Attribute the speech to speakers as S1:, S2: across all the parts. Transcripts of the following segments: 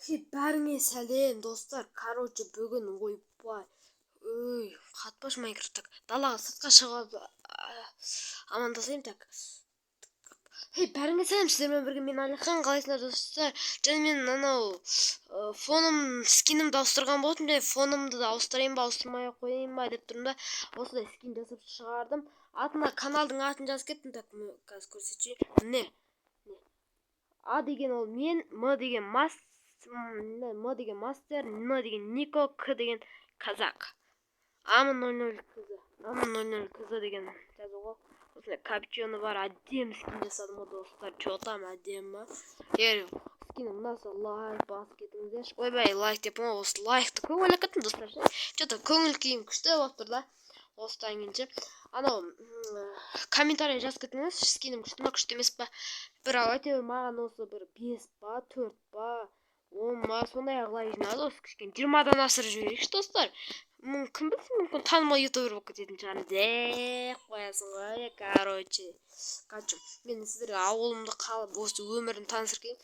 S1: Бәріңе сәлем достар. Короче, бүгін ойбай. Ой, қатпаш Майнкрафттак. Далаға сыртқа шығып амандасайын так. Бәріңе сәлем, сіздермен бірге мен Алихан. Қалайсыңдар достар? Және мен анау фоным скинімді ауыстырған болатынмын. Және фонымды да ауыстырайын ба, ауыстырмай қояйын ба деп тұрмын да. Осылай скин жасап шығардым. Атына каналдың атын жазып кеттім так. Қазір көрсетейін. Міне. А деген ол мен, М деген М деген мастер, Н деген Нико, К деген казак. Амын 00 кызы. Амын 00 кызы деген жазуға. Осындай капюшоны бар, әдемі скин жасадым ғой достар. Че там әдемі. Егер скинім ұнаса лайк басып кетіңіздерші. Ойбай, лайк деп ғой, осы лайкты көп ойлап кеттім достар. Че-то көңіл күйім күшті болып тұр да. Осыдан кейінше анау комментарий жазып кетіңіз, скинім күшті ма, күшті емес па. Бір әйтеуір маған осы бір 5 па, 4 па, 10 ма, сондай ағылай жинады. Осы кішкене 20-дан асырып жіберейікші достар. Кім білсін, мүмкін танымал ютубер болып кететін шығар деп қоясың ғой. Короче, мен сіздерге ауылымды қалып осы өмірін таныстырып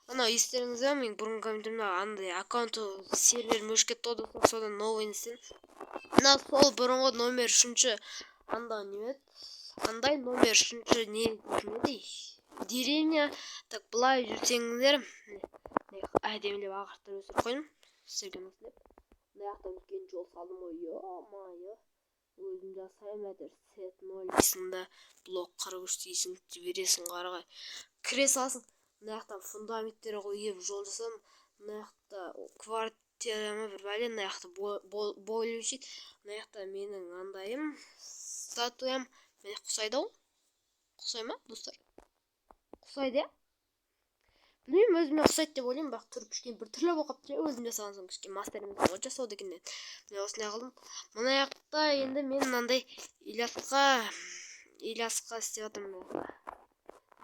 S1: анау естеріңізде мен бұрынғы комментариімде андай аккаунты серверім өшіп кетті ғой достар, содан новый істедім. Мына сол бұрынғы номер 3-ші анда не еді? Андай номер 3-ші не дейді? Деревня. Так, былай жүрсеңіздер, әдемілеп ағаштар өсіріп қойдым. Сіздерге насып. Мына жақтан үлкен жол салдым ғой. Йо-майо. Өзім жасаймын әйтеуір. Сет 0 дейсің да, блок 43 дейсің, жібересің қарағай. Кіре саласың. Мына жақтан фундаменттер қойып жол жасадым. Мына жақта квартирама бір бәле, мына жақта бойлы өшейді. Мына жақта менің андайым, статуям. Мен құсайды ғой. Құсай ма, достар? Құсайды, я? Білмеймін, өзіме ұқсайды деп ойлаймын, бірақ түрі кішкене бір түрлі болып қапты. Өзім жасаған соң кішкене мастеріміз ғой жасау дегеннен. Мен осындай қылдым. Мына жақта енді мен мынандай Ильясқа істеп жатырмын.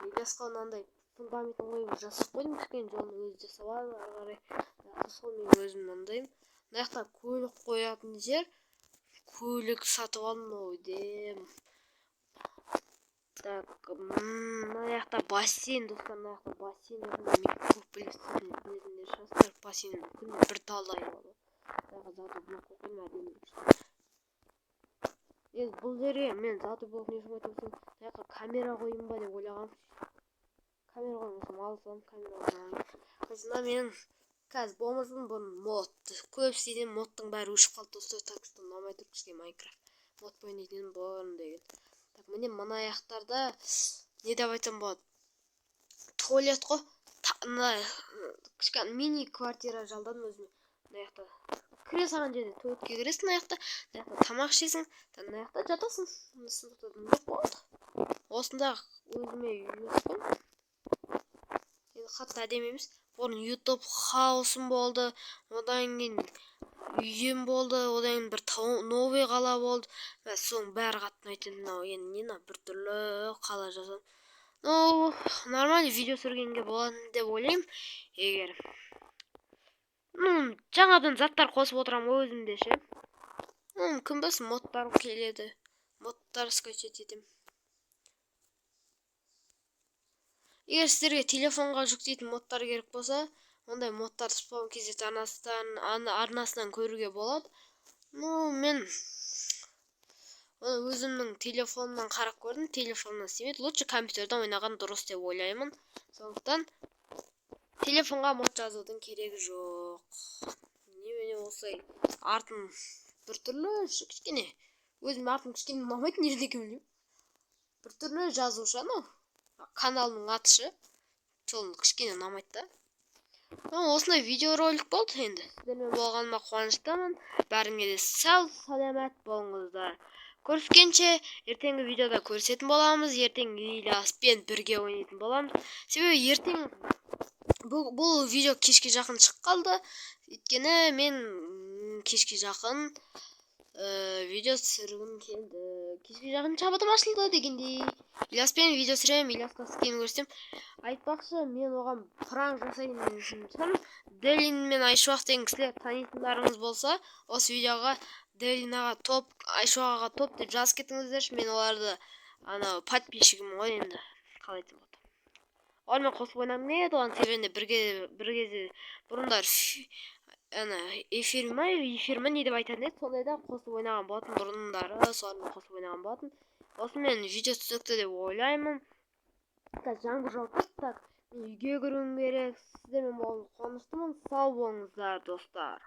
S1: Ильясқа мынандай фундаментін қойып жасап қойдым, кішкене жолын өзі жасап алды ары қарай. Сол мен өзім мынандаймын. Мына жақта көлік қоятын жер. Көлік сатып алдым ойдем. Так, мына жақта бассейн, достар, мына жақта бассейн мен көп білесіңдер шығарсыздар, бассейн күнде бір талай болады. Тағы заты блок қойдым әдемі. Енді бұл жерге мен заты блок не үшін қойдым, мына жаққа камера қойым ба деп ойлағам. Камера қоймасам алсам камера қоймам. Мына менің қазір болмасын бұның мод. Көп істеген модтың бәрі өшіп қалды достар, так что ұнамай тұр кішкене Майнкрафт. Мод ойнайтын бұрын деген. Так, міне мына аяқтарда не деп айтсам болады? Туалет қой. Кішкене мини квартира жалдадым өзіме. Мына жақта кіре салған жерде туалетке кіресің, мына жақта тамақ ішесің, мына жақта жатасың. Осында өзіме үй жасадым. Енді қатты әдемі емес. Бұрын YouTube хаусым болды. Одан кейін үйім болды, одан бір новый қала болды. Мен соның бәрі қатты ұнайтын. Енді не бір түрлі қала жасадым. Нормально видео түсіргенге болады деп ойлаймын. Егер жаңадан заттар қосып отырамын өзімде ше. Кім білсін, модтар келеді. Модтар скачать етемін. Егер сіздерге телефонға жүктейтін модтар керек болса, ондай модтарды спаун кезет арнасынан көруге болады. Мен өзімнің телефонымнан қарап көрдім, телефоннан істемейді. Лучше компьютерден ойнаған дұрыс деп ойлаймын. Сондықтан телефонға мод жазудың керегі жоқ. Немене осылай артын бір түрлі кішкене. Өзім артын кішкене ұнамайтын ердеке білмеймін. Бір түрлі жазушы анау. Каналының атышы. Сол кішкене ұнамайды да. Осындай видеоролик болды енді. Сіздермен болғаныма қуаныштымын. Бәріңе де сау саламат болыңыздар. Көріскенше ертеңгі видеода көрсетін боламыз. Ертең Ильяспен бірге ойнайтын боламыз. Себебі ертең бұл видео кешке жақын шығып қалды. Өйткені мен кешке жақын видео түсіргім келді. Кешке жақын шабытым ашылды дегендей. Ильяспен видео түсіремін, Ильясқа скин көрсетем. Айтпақшы, мен оған пранк жасайын үшін Делин мен Айшуақ деген кісілер танитындарыңыз болса, осы видеоға Делинаға топ, Айшуақға топ деп жазып кетіңіздерші. Мен оларды подписчигім ғой енді. Қалай айтсам болады. Олармен қосып ойнағым келеді, оған себебінде бір кезде бұрындар ана эфир ма не деп айтатын еді, сондайда қосып ойнаған болатын бұрындары, солармен қосып ойнаған болатын. Осымен видео түсінікті деп ойлаймын. Так, жаңбыр жауып тұр. Так, мен үйге кіруім керек. Сіздермен болуға қуаныштымын. Сау болыңыздар, достар.